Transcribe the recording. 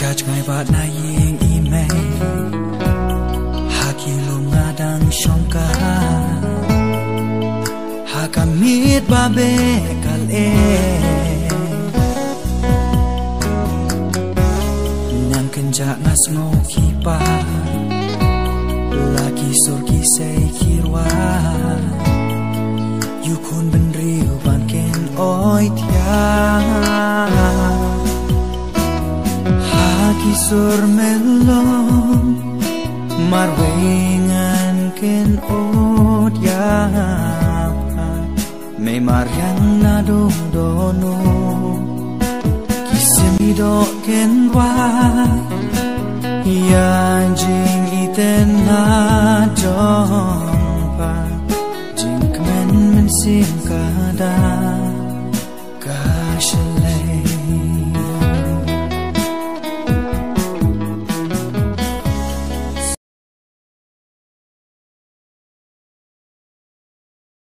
Judge ngai bat na ying ime Haki lunga dang shongka Haka mit babe kal Nyam kenja ngas ngo kipa Laki surki say kirwa Yukun ben riu ban ken oi tia Kisur melon marwengan ken od ya me mariang na dong dono kisemido ken wa ya jing iten na jong pa jing kmen men sim kada